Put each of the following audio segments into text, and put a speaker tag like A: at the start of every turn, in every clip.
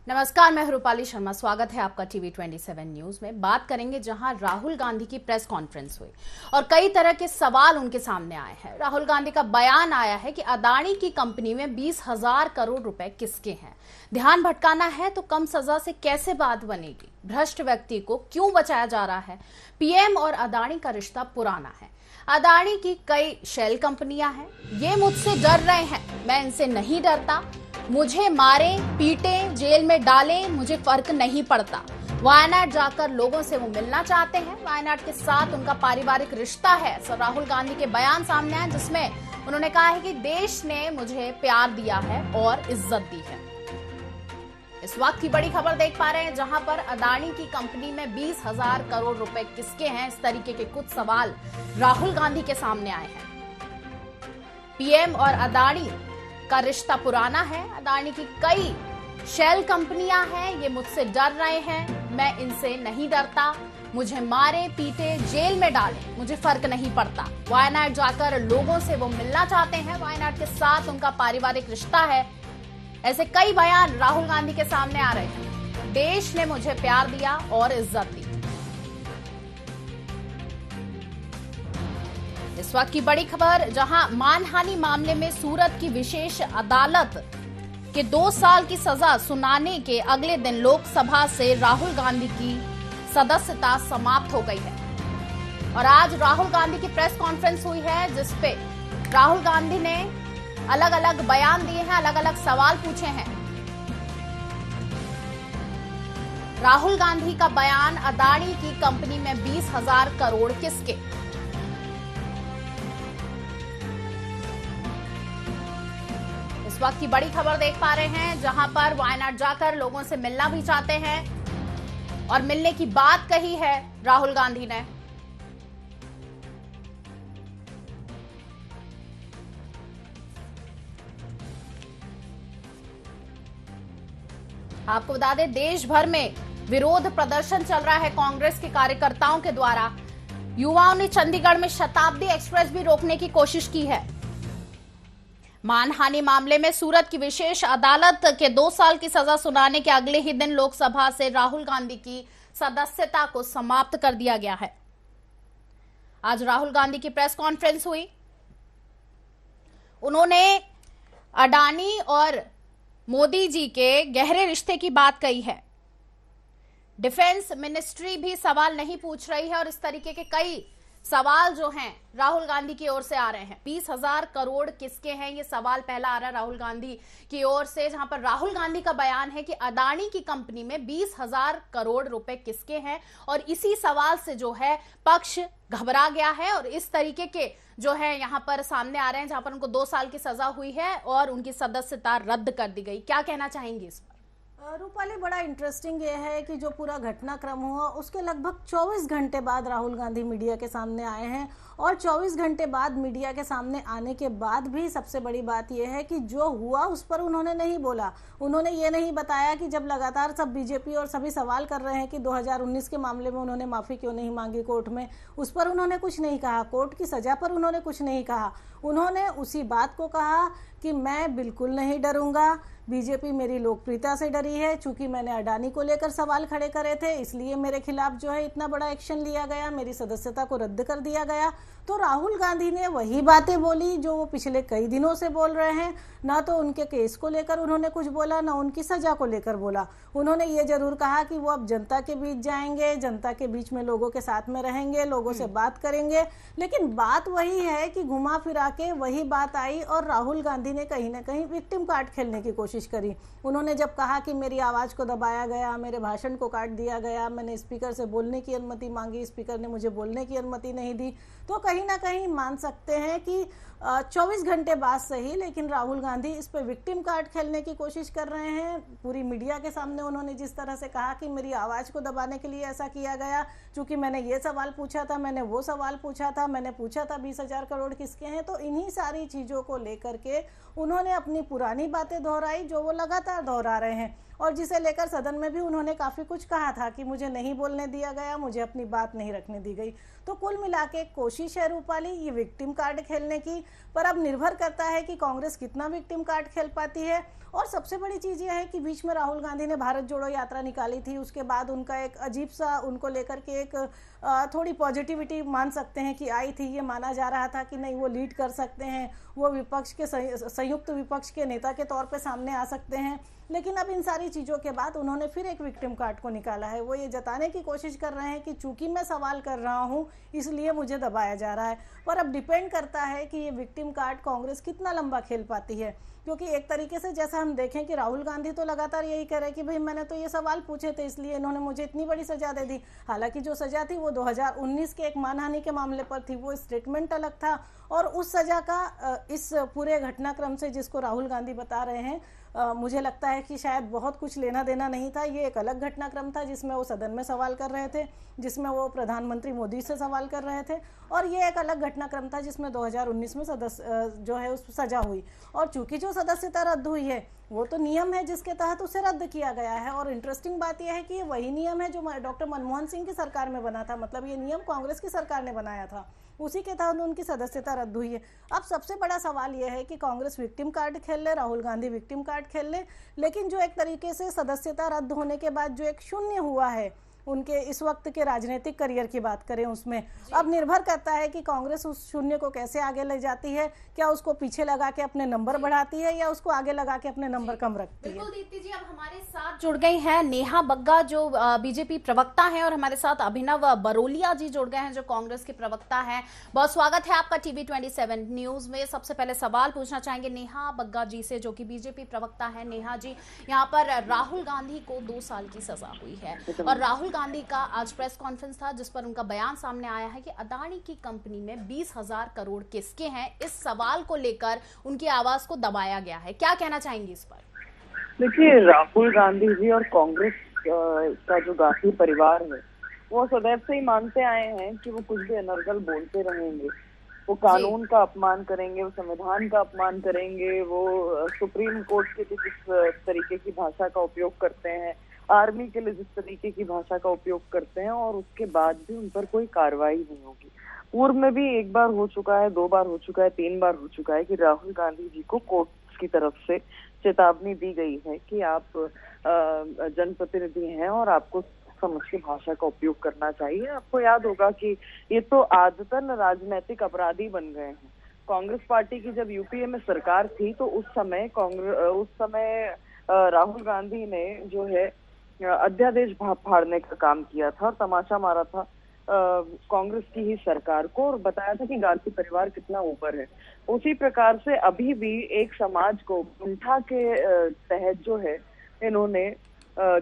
A: नमस्कार, मैं रूपाली शर्मा। स्वागत है आपका टीवी 27 न्यूज में। बात करेंगे जहां राहुल गांधी की प्रेस कॉन्फ्रेंस हुई और कई तरह के सवाल उनके सामने आए हैं। राहुल गांधी का बयान आया है कि अदानी की कंपनी में 20,000 करोड़ रुपए किसके हैं। ध्यान भटकाना है तो कम सजा से कैसे बात बनेगी। भ्रष्ट व्यक्ति को क्यों बचाया जा रहा है। पीएम और अदानी का रिश्ता पुराना है। अदानी की कई शेल कंपनियां हैं। ये मुझसे डर रहे हैं, मैं इनसे नहीं डरता। मुझे मारे पीटे जेल में डालें, मुझे फर्क नहीं पड़ता। वायनाड जाकर लोगों से वो मिलना चाहते हैं। वायनाड के साथ उनका पारिवारिक रिश्ता है। सर राहुल गांधी के बयान सामने आए जिसमें उन्होंने कहा है कि देश ने मुझे प्यार दिया है और इज्जत दी है। इस वक्त की बड़ी खबर देख पा रहे हैं जहां पर अदानी की कंपनी में 20,000 करोड़ रुपए किसके हैं। इस तरीके के कुछ सवाल राहुल गांधी के सामने आए हैं। पीएम और अदानी का रिश्ता पुराना है। अदानी की कई शेल कंपनियां हैं। ये मुझसे डर रहे हैं, मैं इनसे नहीं डरता। मुझे मारे पीटे जेल में डालें, मुझे फर्क नहीं पड़ता। वायनाड जाकर लोगों से वो मिलना चाहते हैं। वायनाड के साथ उनका पारिवारिक रिश्ता है। ऐसे कई बयान राहुल गांधी के सामने आ रहे हैं। देश ने मुझे प्यार दिया और इज्जत दी। इस वक्त की बड़ी खबर जहां मानहानि मामले में सूरत की विशेष अदालत के 2 साल की सजा सुनाने के अगले दिन लोकसभा से राहुल गांधी की सदस्यता समाप्त हो गई है। और आज राहुल गांधी की प्रेस कॉन्फ्रेंस हुई है जिसपे राहुल गांधी ने अलग अलग बयान दिए हैं, अलग अलग सवाल पूछे हैं। राहुल गांधी का बयान, अदानी की कंपनी में 20,000 करोड़ किसके। इस वक्त की बड़ी खबर देख पा रहे हैं जहां पर वायनाड जाकर लोगों से मिलना भी चाहते हैं और मिलने की बात कही है राहुल गांधी ने। आपको बता दें, देश भर में विरोध प्रदर्शन चल रहा है कांग्रेस के कार्यकर्ताओं के द्वारा। युवाओं ने चंडीगढ़ में शताब्दी एक्सप्रेस भी रोकने की कोशिश की है। मानहानि मामले में सूरत की विशेष अदालत के 2 साल की सजा सुनाने के अगले ही दिन लोकसभा से राहुल गांधी की सदस्यता को समाप्त कर दिया गया है। आज राहुल गांधी की प्रेस कॉन्फ्रेंस हुई। उन्होंने अडानी और मोदी जी के गहरे रिश्ते की बात कही है। डिफेंस मिनिस्ट्री भी सवाल नहीं पूछ रही है और इस तरीके के कई सवाल जो हैं राहुल गांधी की ओर से आ रहे हैं। 20,000 करोड़ किसके हैं, ये सवाल पहला आ रहा है राहुल गांधी की ओर से, जहां पर राहुल गांधी का बयान है कि अदानी की कंपनी में 20,000 करोड़ रुपए किसके हैं। और इसी सवाल से जो है पक्ष घबरा गया है और इस तरीके के जो है यहां पर सामने आ रहे हैं, जहां पर उनको 2 साल की सजा हुई है और उनकी सदस्यता रद्द कर दी गई। क्या कहना चाहेंगे इस पर?
B: रूपाली, बड़ा इंटरेस्टिंग ये है कि जो पूरा घटनाक्रम हुआ उसके लगभग 24 घंटे बाद राहुल गांधी मीडिया के सामने आए हैं। और 24 घंटे बाद मीडिया के सामने आने के बाद भी सबसे बड़ी बात यह है कि जो हुआ उस पर उन्होंने नहीं बोला। उन्होंने ये नहीं बताया कि जब लगातार सब बीजेपी और सभी सवाल कर रहे हैं कि 2019 के मामले में उन्होंने माफ़ी क्यों नहीं मांगी कोर्ट में, उस पर उन्होंने कुछ नहीं कहा। कोर्ट की सज़ा पर उन्होंने कुछ नहीं कहा। उन्होंने उसी बात को कहा कि मैं बिल्कुल नहीं डरूंगा, बीजेपी मेरी लोकप्रियता से डरी है। चूंकि मैंने अडानी को लेकर सवाल खड़े करे थे इसलिए मेरे खिलाफ जो है इतना बड़ा एक्शन लिया गया, मेरी सदस्यता को रद्द कर दिया गया। तो राहुल गांधी ने वही बातें बोली जो वो पिछले कई दिनों से बोल रहे हैं। ना तो उनके केस को लेकर उन्होंने कुछ बोला, ना उनकी सजा को लेकर बोला। उन्होंने ये जरूर कहा कि वो अब जनता के बीच जाएंगे, जनता के बीच में लोगों के साथ में रहेंगे, लोगों से बात करेंगे। लेकिन बात वही है कि घुमा फिरा के वही बात आई और राहुल गांधी ने कहीं ना कहीं विक्टिम कार्ड खेलने की कोशिश करी। उन्होंने जब कहा कि मेरी आवाज़ को दबाया गया, मेरे भाषण को काट दिया गया, मैंने स्पीकर से बोलने की अनुमति मांगी, स्पीकर ने मुझे बोलने की अनुमति नहीं दी, तो कहीं ना कहीं मान सकते हैं कि 24 घंटे बाद सही, लेकिन राहुल गांधी इस पे विक्टिम कार्ड खेलने की कोशिश कर रहे हैं। पूरी मीडिया के सामने उन्होंने जिस तरह से कहा कि मेरी आवाज़ को दबाने के लिए ऐसा किया गया, क्योंकि मैंने ये सवाल पूछा था, मैंने वो सवाल पूछा था, मैंने पूछा था 20,000 करोड़ किसके हैं। तो इन्हीं सारी चीज़ों को लेकर के उन्होंने अपनी पुरानी बातें दोहराई दोहराई जो वो लगातार दोहरा रहे हैं और जिसे लेकर सदन में भी उन्होंने काफ़ी कुछ कहा था कि मुझे नहीं बोलने दिया गया, मुझे अपनी बात नहीं रखने दी गई। तो कुल मिला के कोशिश है रूपाली ये विक्टिम कार्ड खेलने की, पर अब निर्भर करता है कि कांग्रेस कितना विक्टिम कार्ड खेल पाती है। और सबसे बड़ी चीज़ यह है कि बीच में राहुल गांधी ने भारत जोड़ो यात्रा निकाली थी, उसके बाद उनका एक अजीब सा उनको लेकर के एक थोड़ी पॉजिटिविटी मान सकते हैं कि आई थी। ये माना जा रहा था कि नहीं वो लीड कर सकते हैं, वो विपक्ष के संयुक्त विपक्ष के नेता के तौर पे सामने आ सकते हैं। लेकिन अब इन सारी चीज़ों के बाद उन्होंने फिर एक विक्टिम कार्ड को निकाला है। वो ये जताने की कोशिश कर रहे हैं कि चूंकि मैं सवाल कर रहा हूँ इसलिए मुझे दबाया जा रहा है। पर अब डिपेंड करता है कि ये विक्टिम कार्ड कांग्रेस कितना लंबा खेल पाती है, क्योंकि एक तरीके से जैसा हम देखें कि राहुल गांधी तो लगातार यही कह रहे हैं कि भाई मैंने तो ये सवाल पूछे थे इसलिए इन्होंने मुझे इतनी बड़ी सजा दे दी। हालांकि जो सजा थी वो 2019 के एक मानहानि के मामले पर थी, वो स्टेटमेंट अलग था और उस सजा का इस पूरे घटनाक्रम से जिसको राहुल गांधी बता रहे हैं मुझे लगता है कि शायद बहुत कुछ लेना देना नहीं था। ये एक अलग घटनाक्रम था जिसमें वो सदन में सवाल कर रहे थे, जिसमें वो प्रधानमंत्री मोदी से सवाल कर रहे थे, और ये एक अलग घटनाक्रम था जिसमें 2019 में जो है उस सजा हुई। और चूंकि जो सदस्यता रद्द हुई है वो तो नियम है जिसके तहत उसे रद्द किया गया है। और इंटरेस्टिंग बात यह है कि ये वही नियम है जो डॉक्टर मनमोहन सिंह की सरकार में बना था, मतलब ये नियम कांग्रेस की सरकार ने बनाया था, उसी के तहत उनकी सदस्यता रद्द हुई है। अब सबसे बड़ा सवाल यह है कि कांग्रेस विक्टिम कार्ड खेल ले, राहुल गांधी विक्टिम कार्ड खेल ले, लेकिन जो एक तरीके से सदस्यता रद्द होने के बाद जो एक शून्य हुआ है उनके इस वक्त के राजनीतिक करियर की बात करें उसमें अब निर्भर करता है कि कांग्रेस उस शून्य को कैसे आगे ले जाती है। क्या उसको पीछे लगा के अपने नंबर बढ़ाती है या उसको आगे लगा के अपने नंबर कम रखती है।
A: बिल्कुल दीप्ति जी, अब हमारे साथ जुड़ गई हैं नेहा बग्गा जो बीजेपी प्रवक्ता हैं और हमारे साथ अभिनव बरोलिया जी जुड़ गए हैं जो कांग्रेस के प्रवक्ता हैं। बहुत स्वागत है आपका टीवी 27 न्यूज में। सबसे पहले सवाल पूछना चाहेंगे नेहा बग्गा जी से जो कि बीजेपी प्रवक्ता है। नेहा जी, यहाँ पर राहुल गांधी को 2 साल की सजा हुई है और राहुल गांधी का आज प्रेस कॉन्फ्रेंस था जिस पर उनका बयान सामने आया है कि अदानी की कंपनी में 20,000 करोड़ किसके हैं, इस सवाल को लेकर उनकी आवाज को दबाया गया है। क्या कहना चाहेंगे इस पर?
C: देखिए, राहुल गांधी जी और कांग्रेस का जो गांधी परिवार है वो सदैव से ही मानते आए हैं कि वो कुछ भी अनर्गल बोलते रहेंगे, वो कानून का अपमान करेंगे, वो संविधान का अपमान करेंगे, वो सुप्रीम कोर्ट के जिस तरीके की भाषा का उपयोग करते हैं, आर्मी के लिए जिस तरीके की भाषा का उपयोग करते हैं, और उसके बाद भी उन पर कोई कार्रवाई नहीं होगी। पूर्व में भी 1 बार हो चुका है, 2 बार हो चुका है, 3 बार हो चुका है कि राहुल गांधी जी को कोर्ट की तरफ से चेतावनी दी गई है कि आप जनप्रतिनिधि हैं और आपको समझ के भाषा का उपयोग करना चाहिए। आपको याद होगा कि ये तो आदतन राजनीतिक अपराधी बन गए हैं। कांग्रेस पार्टी की जब यूपीए में सरकार थी तो उस समय राहुल गांधी ने जो है अध्यादेश फाड़ने का काम किया था और तमाशा मारा था कांग्रेस की ही सरकार को और बताया था कि गांधी परिवार कितना ऊपर है। उसी प्रकार से अभी भी एक समाज को कुंठा के तहत जो है इन्होंने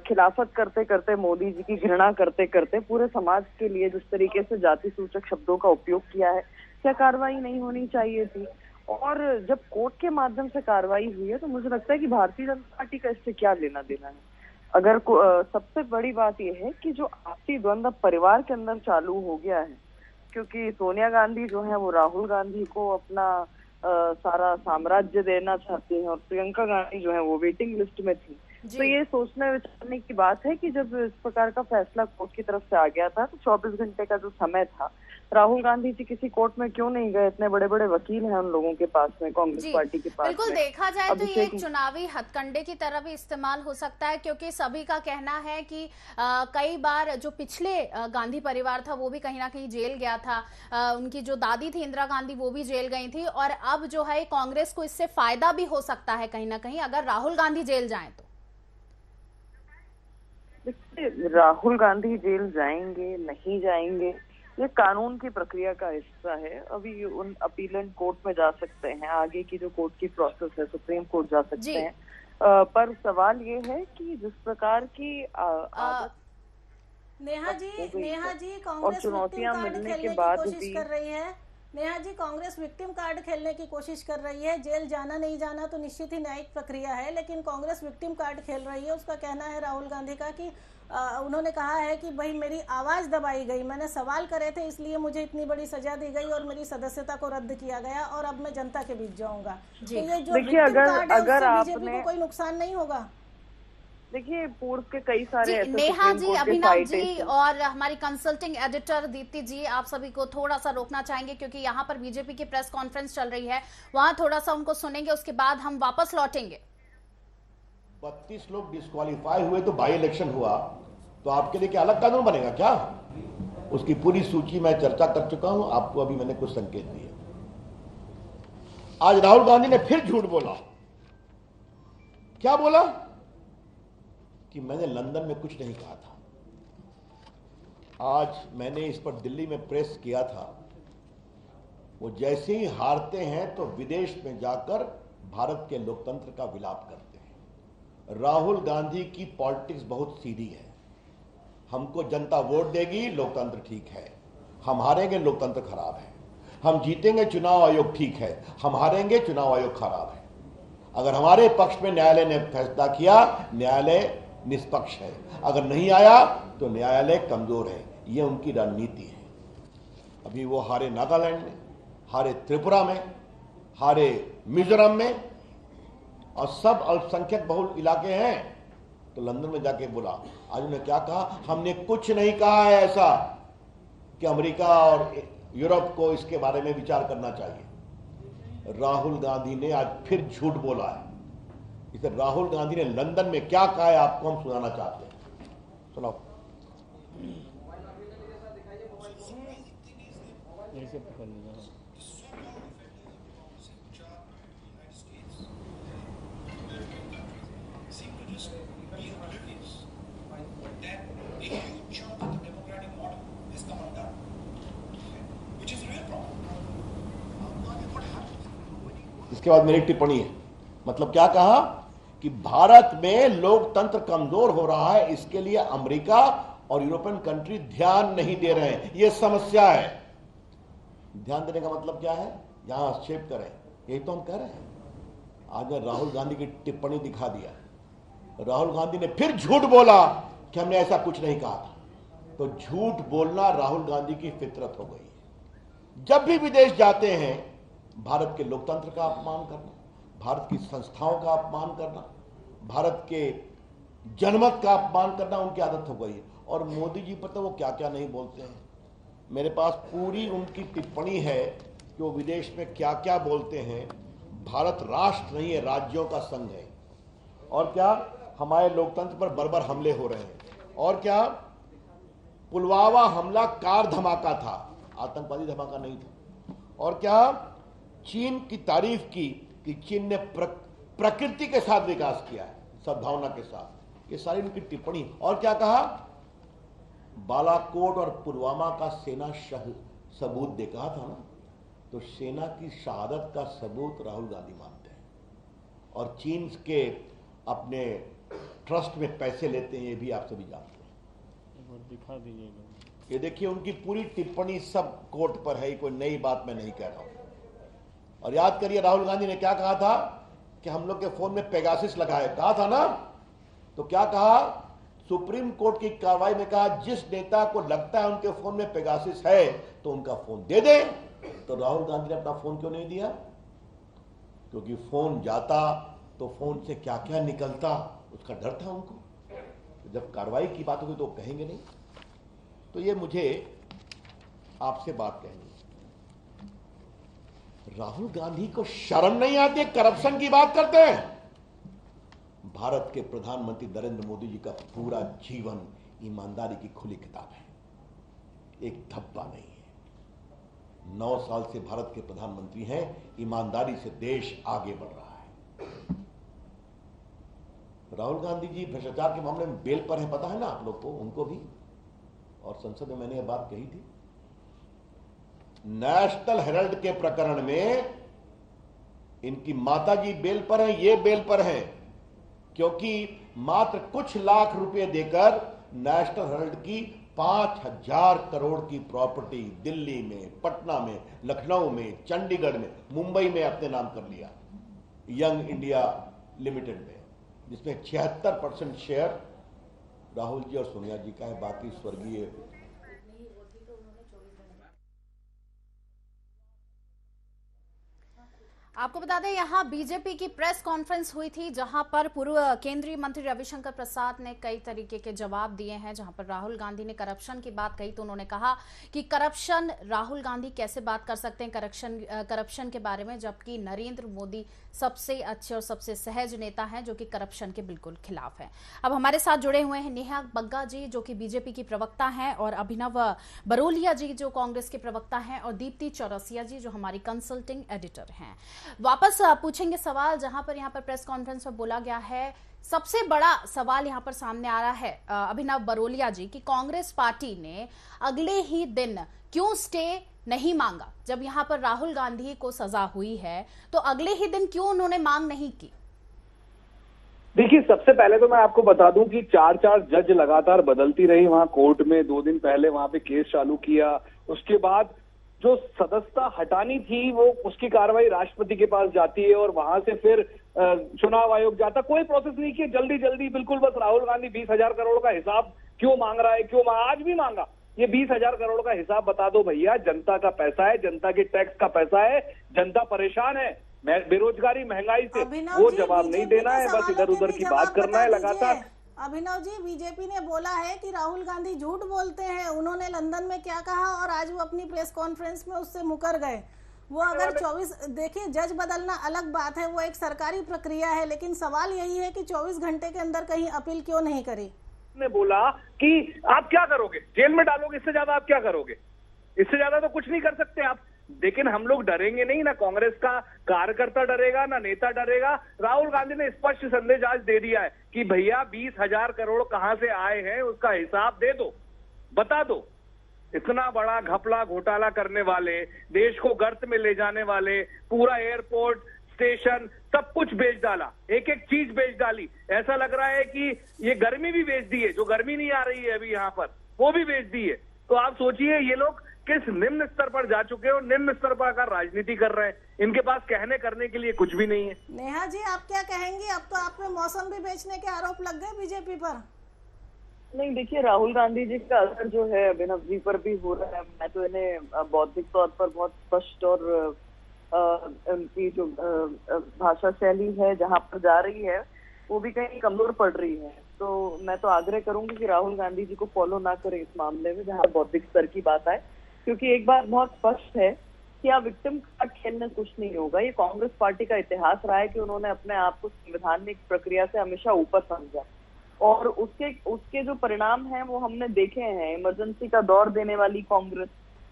C: खिलाफत करते करते, मोदी जी की घृणा करते करते पूरे समाज के लिए जिस तरीके से जाति सूचक शब्दों का उपयोग किया है, क्या कार्रवाई नहीं होनी चाहिए थी? और जब कोर्ट के माध्यम से कार्रवाई हुई है तो मुझे लगता है कि भारतीय जनता पार्टी का इससे क्या लेना देना है। अगर सबसे बड़ी बात यह है कि जो आपसी द्वंद्व परिवार के अंदर चालू हो गया है, क्योंकि सोनिया गांधी जो है वो राहुल गांधी को अपना सारा साम्राज्य देना चाहती हैं और प्रियंका गांधी जो है वो वेटिंग लिस्ट में थी। तो ये सोचने विचारने की बात है कि जब इस प्रकार का फैसला कोर्ट की तरफ से आ गया था तो 24 घंटे का जो समय था, राहुल गांधी जी किसी कोर्ट में क्यों नहीं गए? इतने बड़े बड़े वकील हैं उन लोगों के पास में, कांग्रेस पार्टी के पास।
A: बिल्कुल, देखा जाए तो ये एक चुनावी हथकंडे की तरह भी इस्तेमाल हो सकता है, क्योंकि सभी का कहना है कि कई बार जो पिछले गांधी परिवार था वो भी कहीं ना कहीं जेल गया था, उनकी जो दादी थी इंदिरा गांधी वो भी जेल गई थी, और अब जो है कांग्रेस को इससे फायदा भी हो सकता है कहीं ना कहीं अगर राहुल गांधी जेल जाए तो।
C: राहुल गांधी जेल जाएंगे नहीं जाएंगे ये कानून की प्रक्रिया का हिस्सा है। अभी उन अपीलेंट कोर्ट में जा सकते हैं, आगे की जो कोर्ट की प्रोसेस है सुप्रीम कोर्ट जा सकते हैं। पर सवाल ये है कि जिस प्रकार की
B: नेहा जी कांग्रेस चुनौतियां मिलने के बाद भी कर रही है। नेहा जी, कांग्रेस विक्टिम कार्ड खेलने की कोशिश कर रही है। जेल जाना नहीं जाना तो निश्चित ही न्यायिक प्रक्रिया है, लेकिन कांग्रेस विक्टिम कार्ड खेल रही है। उसका कहना है राहुल गांधी का कि उन्होंने कहा है कि भाई मेरी आवाज दबाई गई, मैंने सवाल करे थे इसलिए मुझे इतनी बड़ी सजा दी गई और मेरी सदस्यता को रद्द किया गया और अब मैं जनता के बीच जाऊंगा। तो ये जो विक्टिम कार्ड है उससे बीजेपी को कोई नुकसान नहीं होगा?
C: देखिए, पूर्व के कई सारे ऐसे
A: नेहा जी, अभिनव जी और हमारी कंसल्टिंग एडिटर दीप्ति जी, आप सभी को थोड़ा सा रोकना चाहेंगे क्योंकि यहाँ पर बीजेपी की प्रेस कॉन्फ्रेंस चल रही है, वहां थोड़ा सा उनको सुनेंगे, उसके बाद हम वापस लौटेंगे।
D: 32 लोग डिस्क्वालीफाई हुए तो बाई इलेक्शन हुआ, तो आपके लिए क्या अलग कानून बनेगा क्या? उसकी पूरी सूची मैं चर्चा कर चुका हूं, आपको अभी मैंने कुछ संकेत दिए। आज राहुल गांधी ने फिर झूठ बोला। क्या बोला? कि मैंने लंदन में कुछ नहीं कहा था। आज मैंने इस पर दिल्ली में प्रेस किया था। वो जैसे ही हारते हैं तो विदेश में जाकर भारत के लोकतंत्र का विलाप करते हैं। राहुल गांधी की पॉलिटिक्स बहुत सीधी है। हमको जनता वोट देगी, लोकतंत्र ठीक है। हम हारेंगे, लोकतंत्र खराब है। हम जीतेंगे, चुनाव आयोग ठीक है। हम हारेंगे, चुनाव आयोग खराब है। अगर हमारे पक्ष में न्यायालय ने फैसला किया, न्यायालय निष्पक्ष है। अगर नहीं आया तो न्यायालय कमजोर है। यह उनकी रणनीति है। अभी वो हारे नागालैंड में, हारे त्रिपुरा में, हारे मिजोरम में, और सब अल्पसंख्यक बहुल इलाके हैं। तो लंदन में जाके बोला। आज उन्होंने क्या कहा? हमने कुछ नहीं कहा है ऐसा कि अमेरिका और यूरोप को इसके बारे में विचार करना चाहिए। राहुल गांधी ने आज फिर झूठ बोला है। इसे राहुल गांधी ने लंदन में क्या कहा है आपको हम सुनाना चाहते हैं। सुनाओ। इसके बाद मेरी टिप्पणी है। मतलब क्या कहा? कि भारत में लोकतंत्र कमजोर हो रहा है, इसके लिए अमेरिका और यूरोपियन कंट्री ध्यान नहीं दे रहे हैं। यह समस्या है। ध्यान देने का मतलब क्या है? यहां हस्तक्षेप करें, यही तो हम कह रहे हैं। आज मैं राहुल गांधी की टिप्पणी दिखा दिया। राहुल गांधी ने फिर झूठ बोला कि हमने ऐसा कुछ नहीं कहा था। तो झूठ बोलना राहुल गांधी की फितरत हो गई है। जब भी विदेश जाते हैं, भारत के लोकतंत्र का अपमान करना, भारत की संस्थाओं का अपमान करना, भारत के जनमत का अपमान करना उनकी आदत हो गई है। और मोदी जी पर तो वो क्या क्या नहीं बोलते हैं। मेरे पास पूरी उनकी टिप्पणी है कि वो विदेश में क्या क्या बोलते हैं। भारत राष्ट्र नहीं है, राज्यों का संघ है। और क्या हमारे लोकतंत्र पर बर्बर हमले हो रहे हैं। और क्या पुलवामा हमला कार धमाका था, आतंकवादी धमाका नहीं था। और क्या चीन की तारीफ की कि चीन ने प्रकृति के साथ विकास किया है, सद्भावना के साथ। ये सारी उनकी टिप्पणी। और क्या कहा? बालाकोट और पुलवामा का सेना सबूत दे कहा था ना। तो सेना की शहादत का सबूत राहुल गांधी मानते हैं। और चीन के अपने ट्रस्ट में पैसे लेते हैं, ये भी आप सभी जानते हैं।
E: दिखा दीजिएगा।
D: ये देखिए, उनकी पूरी टिप्पणी सब कोर्ट पर है, कोई नई बात मैं नहीं कह रहा हूं। और याद करिए राहुल गांधी ने क्या कहा था कि हम लोग के फोन में पेगासिस लगाए, कहा था ना। तो क्या कहा? सुप्रीम कोर्ट की कार्रवाई में कहा जिस नेता को लगता है उनके फोन में पेगासिस है तो उनका फोन दे दे। तो राहुल गांधी ने अपना फोन क्यों नहीं दिया? क्योंकि फोन जाता तो फोन से क्या क्या निकलता, उसका डर था उनको। तो जब कार्रवाई की बात होगी तो कहेंगे नहीं। तो ये मुझे आपसे बात कहनी, राहुल गांधी को शर्म नहीं आती, करप्शन की बात करते हैं। भारत के प्रधानमंत्री नरेंद्र मोदी जी का पूरा जीवन ईमानदारी की खुली किताब है, एक धब्बा नहीं है। 9 साल से भारत के प्रधानमंत्री हैं, ईमानदारी से देश आगे बढ़ रहा है। राहुल गांधी जी भ्रष्टाचार के मामले में बेल पर है, पता है ना आप लोग को, उनको भी। और संसद में मैंने यह बात कही थी। नेशनल हेराल्ड के प्रकरण में इनकी माताजी बेल पर हैं, ये बेल पर हैं, क्योंकि मात्र कुछ लाख रुपए देकर नेशनल हेराल्ड की 5,000 करोड़ की प्रॉपर्टी दिल्ली में, पटना में, लखनऊ में, चंडीगढ़ में, मुंबई में अपने नाम कर लिया यंग इंडिया लिमिटेड में, जिसमें 76% शेयर राहुल जी और सोनिया जी का है, बाकी स्वर्गीय।
A: आपको बता दें यहाँ बीजेपी की प्रेस कॉन्फ्रेंस हुई थी, जहां पर पूर्व केंद्रीय मंत्री रविशंकर प्रसाद ने कई तरीके के जवाब दिए हैं। जहां पर राहुल गांधी ने करप्शन की बात कही तो उन्होंने कहा कि करप्शन, राहुल गांधी कैसे बात कर सकते हैं करप्शन के बारे में, जबकि नरेंद्र मोदी सबसे अच्छे और सबसे सहज नेता हैं जो कि करप्शन के बिल्कुल खिलाफ हैं। अब हमारे साथ जुड़े हुए हैं नेहा बग्गा जी जो कि बीजेपी की प्रवक्ता हैं, और अभिनव बरोलिया जी जो कांग्रेस के प्रवक्ता हैं, और दीप्ति चौरसिया जी जो हमारी कंसल्टिंग एडिटर हैं। वापस पूछेंगे सवाल जहां पर यहाँ पर प्रेस कॉन्फ्रेंस में बोला गया है। सबसे बड़ा सवाल यहाँ पर सामने आ रहा है अभिनव बरोलिया जी कि कांग्रेस पार्टी ने अगले ही दिन क्यों स्टे नहीं मांगा। जब यहाँ पर राहुल गांधी को सजा हुई है तो अगले ही दिन क्यों उन्होंने मांग नहीं की?
E: देखिए, सबसे पहले तो मैं आपको बता दूं कि 4 जज लगातार बदलती रही वहां कोर्ट में। 2 दिन पहले वहां पे केस चालू किया, उसके बाद जो सदस्यता हटानी थी वो उसकी कार्रवाई राष्ट्रपति के पास जाती है और वहां से फिर चुनाव आयोग जाता। कोई प्रोसेस नहीं किया, जल्दी जल्दी बिल्कुल बस राहुल गांधी 20,000 करोड़ का हिसाब क्यों मांग रहा है, आज भी मांगा। ये 20,000 करोड़ का हिसाब बता दो भैया, जनता का पैसा है, जनता के टैक्स का पैसा है, जनता परेशान है बेरोजगारी महंगाई से, वो जवाब नहीं देना है, बस इधर उधर की बात करना है लगातार।
B: अभिनव जी, बीजेपी ने बोला है कि राहुल गांधी झूठ बोलते हैं। उन्होंने लंदन में क्या कहा और आज वो अपनी प्रेस कॉन्फ्रेंस में उससे मुकर गए। वो अगर 24, देखिए जज बदलना अलग बात है, वो एक सरकारी प्रक्रिया है, लेकिन सवाल यही है कि 24 घंटे के अंदर कहीं अपील क्यों नहीं करी?
E: ने बोला कि आप क्या करोगे, जेल में डालोगे, इससे ज्यादा आप क्या करोगे, इससे ज्यादा तो कुछ नहीं कर सकते आप। लेकिन हम लोग डरेंगे नहीं, ना कांग्रेस का कार्यकर्ता डरेगा, ना नेता डरेगा। राहुल गांधी ने स्पष्ट संदेश आज दे दिया है कि भैया 20,000 करोड़ कहां से आए हैं उसका हिसाब दे दो, बता दो। इतना बड़ा घपला घोटाला करने वाले, देश को गर्त में ले जाने वाले, पूरा एयरपोर्ट, स्टेशन सब कुछ बेच डाला, एक एक चीज बेच डाली। ऐसा लग रहा है कि ये गर्मी भी बेच दी है, जो गर्मी नहीं आ रही है अभी यहाँ पर वो भी बेच दी है। तो आप सोचिए ये लोग किस निम्न स्तर पर जा चुके हैं और निम्न स्तर पर आकर राजनीति कर रहे हैं। इनके पास कहने करने के लिए कुछ भी नहीं है।
B: नेहा जी, आप क्या कहेंगी? अब तो आप पे मौसम भी बेचने के आरोप लग गए बीजेपी पर।
C: नहीं, देखिए राहुल गांधी जी का असर जो है अभिनव जी पर भी हो रहा है। मैं तो इन्हें बौद्धिक तौर पर बहुत स्पष्ट और उनकी जो भाषा शैली है जहां पर जा रही है वो भी कहीं कमजोर पड़ रही है। तो मैं तो आग्रह करूंगी कि राहुल गांधी जी को फॉलो ना करें इस मामले में जहां बौद्धिक स्तर की बात आए, क्योंकि एक बात बहुत स्पष्ट है कि आप विक्टिम कार्ड खेलने कुछ नहीं होगा। ये कांग्रेस पार्टी का इतिहास रहा है कि उन्होंने अपने आप को संवैधानिक प्रक्रिया से हमेशा ऊपर समझा, और उसके जो परिणाम हैं वो हमने देखे हैं। इमरजेंसी का दौर देने वाली कांग्रेस,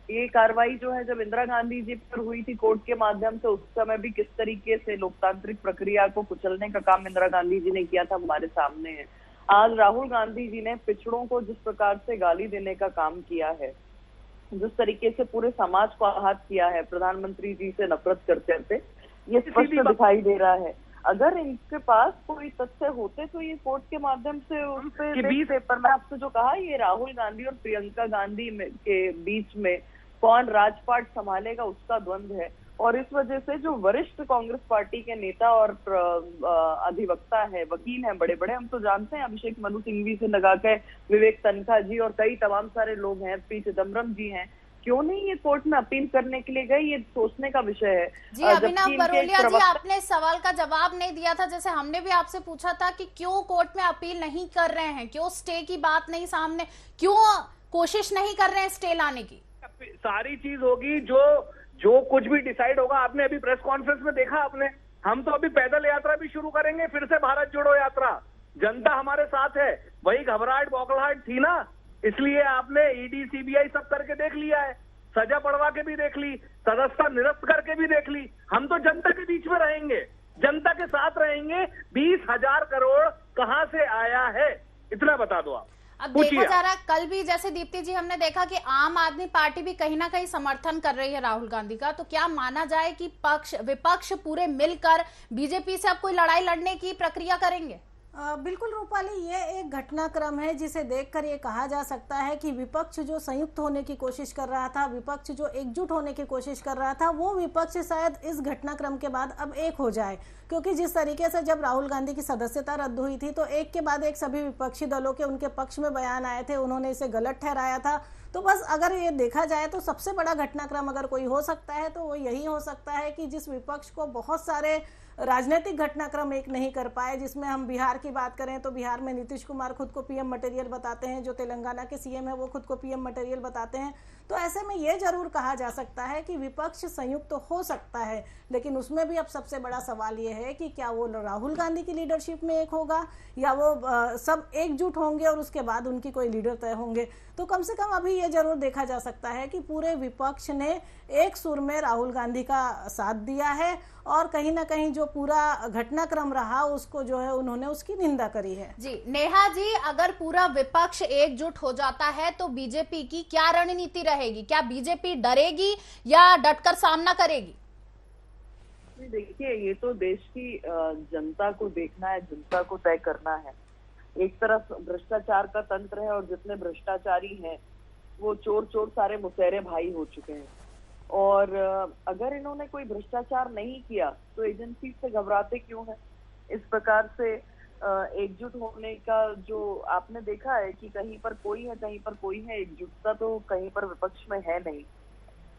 C: ये कार्रवाई जो है जब इंदिरा गांधी जी पर हुई थी कोर्ट के माध्यम से, उस समय भी किस तरीके से लोकतांत्रिक प्रक्रिया को कुचलने का काम इंदिरा गांधी जी ने किया था हमारे सामने है। आज राहुल गांधी जी ने पिछड़ों को जिस प्रकार से गाली देने का काम किया है, जिस तरीके से पूरे समाज को आहत किया है, प्रधानमंत्री जी से नफरत करते करते, ये स्पष्ट दिखाई दे रहा है। अगर इनके पास कोई तथ्य होते तो ये कोर्ट के माध्यम से उस पर मैं आपसे जो कहा, ये राहुल गांधी और प्रियंका गांधी के बीच में कौन राजपाट संभालेगा उसका द्वंद्व है। और इस वजह से जो वरिष्ठ कांग्रेस पार्टी के नेता और अधिवक्ता है, वकील हैं बड़े बड़े, हम तो जानते हैं, अभिषेक मनु सिंघवी से लगा के विवेक तनखा जी और कई तमाम सारे लोग हैं, पी चिदम्बरम जी हैं, क्यों नहीं ये कोर्ट में अपील करने के लिए गए, ये सोचने का विषय है।
A: जी अभिनव बरोलिया जी, आपने सवाल का जवाब नहीं दिया था। जैसे हमने भी आपसे पूछा था कि क्यों कोर्ट में अपील नहीं कर रहे हैं, क्यों स्टे की बात नहीं सामने, क्यों कोशिश नहीं कर रहे हैं स्टे लाने की?
E: सारी चीज होगी, जो कुछ भी डिसाइड होगा। आपने अभी प्रेस कॉन्फ्रेंस में देखा आपने, हम तो अभी पैदल यात्रा भी शुरू करेंगे, फिर से भारत जोड़ो यात्रा। जनता हमारे साथ है, वही घबराहट बौखलाहट थी ना, इसलिए आपने ईडी सीबीआई सब करके देख लिया है, सजा पड़वा के भी देख ली, सदस्यता निरस्त करके भी देख ली। हम तो जनता के बीच में रहेंगे, जनता के साथ रहेंगे। 20,000 करोड़ कहां से आया है, इतना बता दो आप।
A: अब देखा जा रहा है, कल भी जैसे दीप्ति जी हमने देखा कि आम आदमी पार्टी भी कहीं ना कहीं समर्थन कर रही है राहुल गांधी का। तो क्या माना जाए कि पक्ष विपक्ष पूरे मिलकर बीजेपी से अब कोई लड़ाई लड़ने की प्रक्रिया करेंगे?
B: बिल्कुल रूपाली, ये एक घटनाक्रम है जिसे देखकर ये कहा जा सकता है कि विपक्ष जो संयुक्त होने की कोशिश कर रहा था, विपक्ष जो एकजुट होने की कोशिश कर रहा था, वो विपक्ष शायद इस घटनाक्रम के बाद अब एक हो जाए। क्योंकि जिस तरीके से जब राहुल गांधी की सदस्यता रद्द हुई थी तो एक के बाद एक सभी विपक्षी दलों के उनके पक्ष में बयान आए थे, उन्होंने इसे गलत ठहराया था। तो बस अगर ये देखा जाए तो सबसे बड़ा घटनाक्रम अगर कोई हो सकता है तो वो यही हो सकता है कि जिस विपक्ष को बहुत सारे राजनीतिक घटनाक्रम एक नहीं कर पाए, जिसमें हम बिहार की बात करें तो बिहार में नीतीश कुमार खुद को पीएम मटेरियल बताते हैं, जो तेलंगाना के सीएम है वो खुद को पीएम मटेरियल बताते हैं। तो ऐसे में ये जरूर कहा जा सकता है कि विपक्ष संयुक्त तो हो सकता है, लेकिन उसमें भी अब सबसे बड़ा सवाल ये है कि क्या वो राहुल गांधी की लीडरशिप में एक होगा या वो सब एकजुट होंगे और उसके बाद उनकी कोई लीडर तय होंगे। तो कम से कम अभी ये जरूर देखा जा सकता है कि पूरे विपक्ष ने एक सुर में राहुल गांधी का साथ दिया है और कहीं ना कहीं जो पूरा घटनाक्रम रहा उसको जो है उन्होंने उसकी निंदा करी है।
A: जी नेहा जी, अगर पूरा विपक्ष एकजुट हो जाता है तो बीजेपी की क्या रणनीति रहेगी? क्या बीजेपी डरेगी या डटकर सामना करेगी?
C: देखिए, ये तो देश की जनता को देखना है, जनता को तय करना है। एक तरफ भ्रष्टाचार का तंत्र है और जितने भ्रष्टाचारी हैं वो चोर सारे मुसहरे भाई हो चुके हैं। और अगर इन्होंने कोई भ्रष्टाचार नहीं किया तो एजेंसी से घबराते क्यों हैं? इस प्रकार से एकजुट होने का जो आपने देखा है कि कहीं पर कोई है कहीं पर कोई है, एकजुटता तो कहीं पर विपक्ष में है नहीं।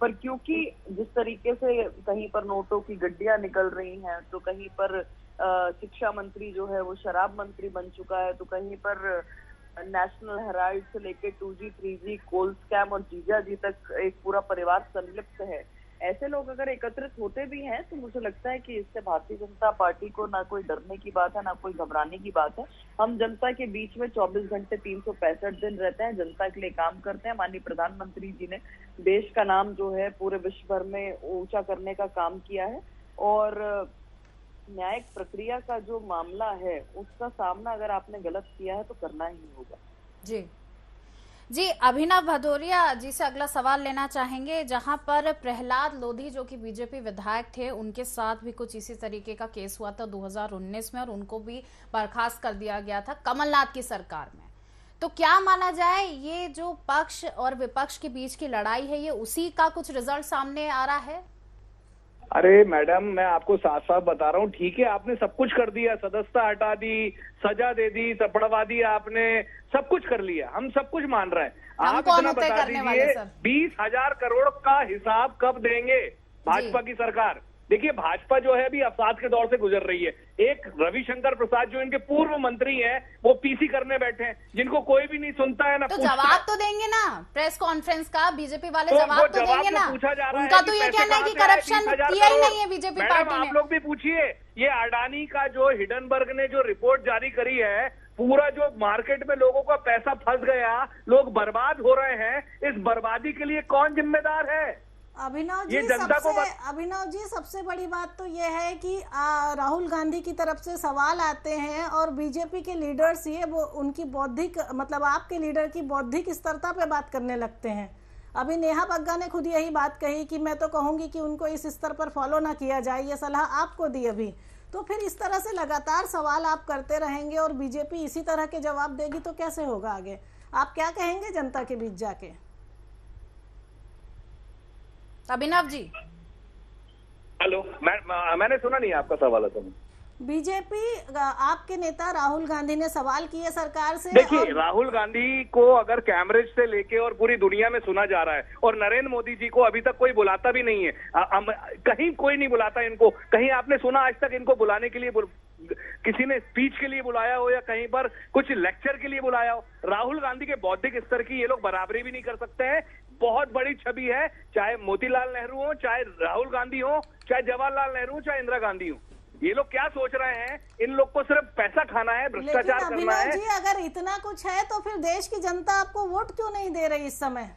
C: पर क्योंकि जिस तरीके से कहीं पर नोटों की गड्डियां निकल रही हैं, तो कहीं पर शिक्षा मंत्री जो है वो शराब मंत्री बन चुका है, तो कहीं पर नेशनल हेराल्ड से लेके 2G 3G कोल स्कैम और जीजा जी तक एक पूरा परिवार संलिप्त है। ऐसे लोग अगर एकत्रित होते भी हैं तो मुझे लगता है कि इससे भारतीय जनता पार्टी को ना कोई डरने की बात है ना कोई घबराने की बात है। हम जनता के बीच में 24 घंटे 365 दिन रहते हैं, जनता के लिए काम करते हैं। माननीय प्रधानमंत्री जी ने देश का नाम जो है पूरे विश्व भर में ऊंचा करने का काम किया है और न्यायिक प्रक्रिया का जो मामला है उसका सामना अगर आपने गलत किया है तो करना ही होगा।
A: जी, अभिनव भदौरिया जी से अगला सवाल लेना चाहेंगे, जहां पर प्रहलाद लोधी जो कि बीजेपी विधायक थे उनके साथ भी कुछ इसी तरीके का केस हुआ था 2019 में और उनको भी बर्खास्त कर दिया गया था कमलनाथ की सरकार में। तो क्या माना जाए ये जो पक्ष और विपक्ष के बीच की लड़ाई है ये उसी का कुछ रिजल्ट सामने आ रहा है?
E: अरे मैडम, मैं आपको साफ साफ बता रहा हूँ, ठीक है आपने सब कुछ कर दिया, सदस्यता हटा दी, सजा दे दी, थपड़वा दिया आपने, सब कुछ कर लिया, हम सब कुछ मान रहे हैं। आप इतना बता दीजिए 20,000 करोड़ का हिसाब कब देंगे भाजपा की सरकार? देखिए, भाजपा जो है अभी अवसाद के दौर से गुजर रही है। एक रविशंकर प्रसाद जो इनके पूर्व मंत्री हैं वो पीसी करने बैठे हैं, जिनको कोई भी नहीं सुनता है ना।
A: तो जवाब तो देंगे ना प्रेस कॉन्फ्रेंस का, बीजेपी वाले जवाब तो देंगे ना। उनका तो ये कहना है कि करप्शन किया ही नहीं है बीजेपी पार्टी ने।
E: आप लोग भी पूछिए, ये अडानी का जो हिडनबर्ग ने जो रिपोर्ट जारी करी है, पूरा जो मार्केट में लोगों का पैसा फंस गया, लोग बर्बाद हो रहे हैं, इस बर्बादी के लिए कौन जिम्मेदार है?
B: अभिनव जी सबसे बड़ी बात तो ये है कि राहुल गांधी की तरफ से सवाल आते हैं और बीजेपी के लीडर्स ये वो उनकी बौद्धिक मतलब आपके लीडर की बौद्धिक स्थिरता पे बात करने लगते हैं। अभी नेहा बग्गा ने खुद यही बात कही कि मैं तो कहूंगी कि उनको इस स्तर पर फॉलो ना किया जाए, ये सलाह आपको दी अभी। तो फिर इस तरह से लगातार सवाल आप करते रहेंगे और बीजेपी इसी तरह के जवाब देगी तो कैसे होगा आगे? आप क्या कहेंगे जनता के बीच जाके?
A: अभिनव जी,
E: हेलो, मैंने सुना नहीं आपका सवाल है।
B: बीजेपी आपके नेता राहुल गांधी ने सवाल किए सरकार से।
E: देखिए, राहुल गांधी को अगर कैमरेज से लेके और पूरी दुनिया में सुना जा रहा है और नरेंद्र मोदी जी को अभी तक कोई बुलाता भी नहीं है, कहीं कोई नहीं बुलाता इनको। कहीं आपने सुना आज तक इनको बुलाने के लिए किसी ने स्पीच के लिए बुलाया हो या कहीं पर कुछ लेक्चर के लिए बुलाया हो? राहुल गांधी के बौद्धिक स्तर की ये लोग बराबरी भी नहीं कर सकते हैं। बहुत बड़ी छवि है, चाहे मोतीलाल नेहरू हो, चाहे राहुल गांधी हो, चाहे जवाहरलाल नेहरू, चाहे इंदिरा गांधी हो। ये लोग क्या सोच रहे हैं? इन लोग को सिर्फ पैसा खाना है, भ्रष्टाचार करना है।
B: जी, अगर इतना कुछ है तो फिर देश की जनता आपको वोट क्यों नहीं दे रही इस समय?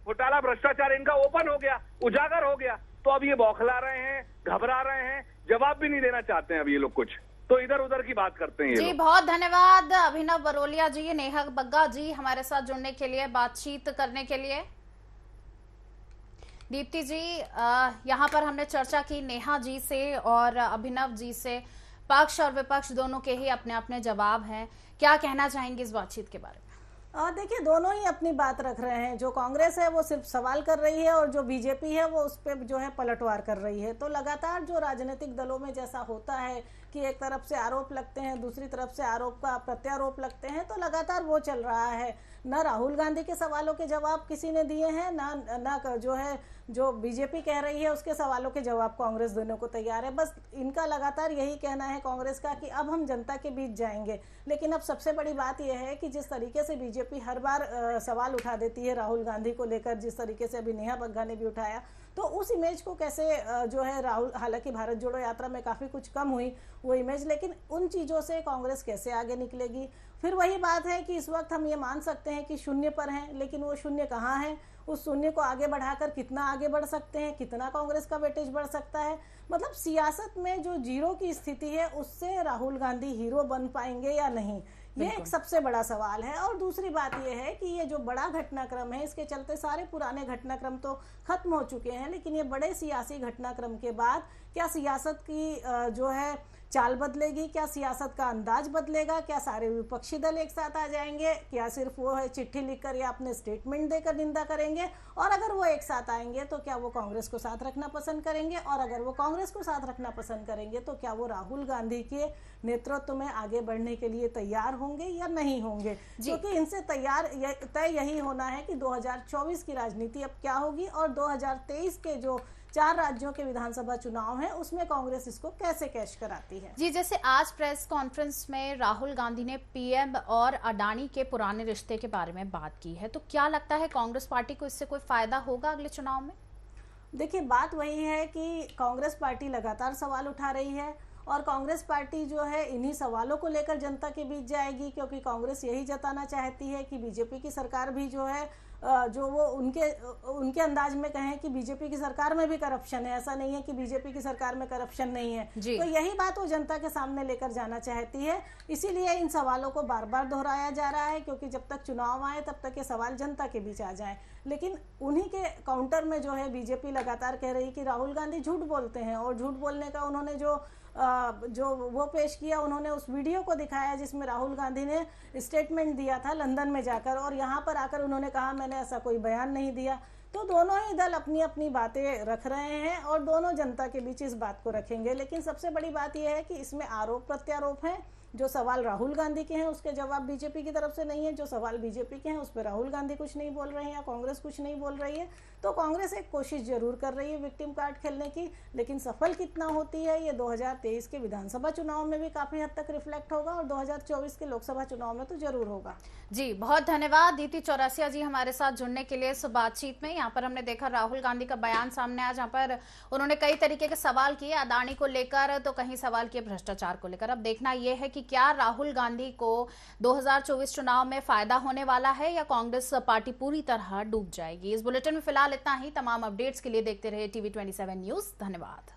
E: घोटाला भ्रष्टाचार इनका ओपन हो गया, उजागर हो गया, तो अब ये बौखला रहे हैं, घबरा रहे हैं, जवाब भी नहीं देना चाहते हैं अब ये लोग कुछ, तो इधर उधर की बात करते हैं
A: जी। बहुत धन्यवाद अभिनव बरोलिया जी, नेहा बग्गा जी हमारे साथ जुड़ने के लिए, बातचीत करने के लिए। दीप्ति जी, यहाँ पर हमने चर्चा की नेहा जी से और अभिनव जी से। पक्ष और विपक्ष दोनों के ही अपने अपने जवाब हैं। क्या कहना चाहेंगे इस बातचीत के बारे में?
B: देखिए, दोनों ही अपनी बात रख रहे हैं। जो कांग्रेस है वो सिर्फ सवाल कर रही है और जो बीजेपी है वो उस पर जो है पलटवार कर रही है। तो लगातार जो राजनीतिक दलों में जैसा होता है कि एक तरफ से आरोप लगते हैं, दूसरी तरफ से आरोप का प्रत्यारोप लगते हैं, तो लगातार वो चल रहा है। ना राहुल गांधी के सवालों के जवाब किसी ने दिए हैं, ना जो है जो बीजेपी कह रही है उसके सवालों के जवाब कांग्रेस देने को तैयार है। बस इनका लगातार यही कहना है कांग्रेस का कि अब हम जनता के बीच जाएंगे। लेकिन अब सबसे बड़ी बात यह है कि जिस तरीके से बीजेपी हर बार सवाल उठा देती है राहुल गांधी को लेकर, जिस तरीके से अभी नेहा बग्गा ने भी उठाया, तो उस इमेज को कैसे जो है राहुल, हालांकि भारत जोड़ो यात्रा में काफ़ी कुछ कम हुई वो इमेज, लेकिन उन चीज़ों से कांग्रेस कैसे आगे निकलेगी? फिर वही बात है कि इस वक्त हम ये मान सकते हैं कि शून्य पर हैं, लेकिन वो शून्य कहाँ है? उस शून्य को आगे बढ़ाकर कितना आगे बढ़ सकते हैं, कितना कांग्रेस का वेटेज बढ़ सकता है? मतलब सियासत में जो जीरो की स्थिति है उससे राहुल गांधी हीरो बन पाएंगे या नहीं, ये एक सबसे बड़ा सवाल है। और दूसरी बात यह है कि ये जो बड़ा घटनाक्रम है, इसके चलते सारे पुराने घटनाक्रम तो खत्म हो चुके हैं, लेकिन ये बड़े सियासी घटनाक्रम के बाद क्या सियासत की जो है चाल बदलेगी? क्या सियासत का अंदाज बदलेगा? क्या सारे विपक्षी दल एक साथ आ जाएंगे? क्या सिर्फ वो है चिट्ठी लिखकर या अपने स्टेटमेंट देकर निंदा करेंगे? और अगर वो एक साथ आएंगे तो क्या वो कांग्रेस को साथ रखना पसंद करेंगे? और अगर वो कांग्रेस को साथ रखना पसंद करेंगे तो क्या वो राहुल गांधी के नेतृत्व में आगे बढ़ने के लिए तैयार होंगे या नहीं होंगे? क्योंकि इनसे तय यही होना है कि 2024 की राजनीति अब क्या होगी और 2023 के जो 4 राज्यों के विधानसभा चुनाव हैं उसमें कांग्रेस इसको कैसे कैश कराती है।
A: जी, जैसे आज प्रेस कॉन्फ्रेंस में राहुल गांधी ने पीएम और अडानी के पुराने रिश्ते के बारे में बात की है, तो क्या लगता है कांग्रेस पार्टी को इससे कोई फायदा होगा अगले चुनाव में?
B: देखिए, बात वही है कि कांग्रेस पार्टी लगातार सवाल उठा रही है और कांग्रेस पार्टी जो है इन्हीं सवालों को लेकर जनता के बीच जाएगी, क्योंकि कांग्रेस यही जताना चाहती है कि बीजेपी की सरकार भी जो है जो वो उनके अंदाज में कहें कि बीजेपी की सरकार में भी करप्शन है। ऐसा नहीं है कि बीजेपी की सरकार में करप्शन नहीं है, तो यही बात वो जनता के सामने लेकर जाना चाहती है। इसीलिए इन सवालों को बार बार दोहराया जा रहा है, क्योंकि जब तक चुनाव आए तब तक ये सवाल जनता के बीच आ जाए। लेकिन उन्हीं के काउंटर में जो है बीजेपी लगातार कह रही कि राहुल गांधी झूठ बोलते हैं, और झूठ बोलने का उन्होंने जो वो पेश किया, उन्होंने उस वीडियो को दिखाया जिसमें राहुल गांधी ने स्टेटमेंट दिया था लंदन में जाकर, और यहाँ पर आकर उन्होंने कहा मैंने ऐसा कोई बयान नहीं दिया। तो दोनों ही दल अपनी अपनी बातें रख रहे हैं और दोनों जनता के बीच इस बात को रखेंगे। लेकिन सबसे बड़ी बात यह है कि इसमें आरोप प्रत्यारोप है। जो सवाल राहुल गांधी के हैं उसके जवाब बीजेपी की तरफ से नहीं है, जो सवाल बीजेपी के हैं उस पर राहुल गांधी कुछ नहीं बोल रहे हैं या कांग्रेस कुछ नहीं बोल रही है। तो कांग्रेस एक कोशिश जरूर कर रही है विक्टिम कार्ड खेलने की, लेकिन सफल कितना होती है ये 2023 के विधानसभा चुनाव में भी काफी हद तक रिफ्लेक्ट होगा और 2024 के लोकसभा चुनाव में तो जरूर होगा।
A: जी, बहुत धन्यवाद दीदी चौरसिया जी हमारे साथ जुड़ने के लिए इस बातचीत में। यहाँ पर हमने देखा राहुल गांधी का बयान सामने आया, जहाँ पर उन्होंने कई तरीके के सवाल किए, अदानी को लेकर तो कहीं सवाल किए भ्रष्टाचार को लेकर। अब देखना यह है कि क्या राहुल गांधी को 2024 चुनाव में फायदा होने वाला है या कांग्रेस पार्टी पूरी तरह डूब जाएगी। इस बुलेटिन में फिलहाल इतना ही। तमाम अपडेट्स के लिए देखते रहिए TV 27 न्यूज। धन्यवाद।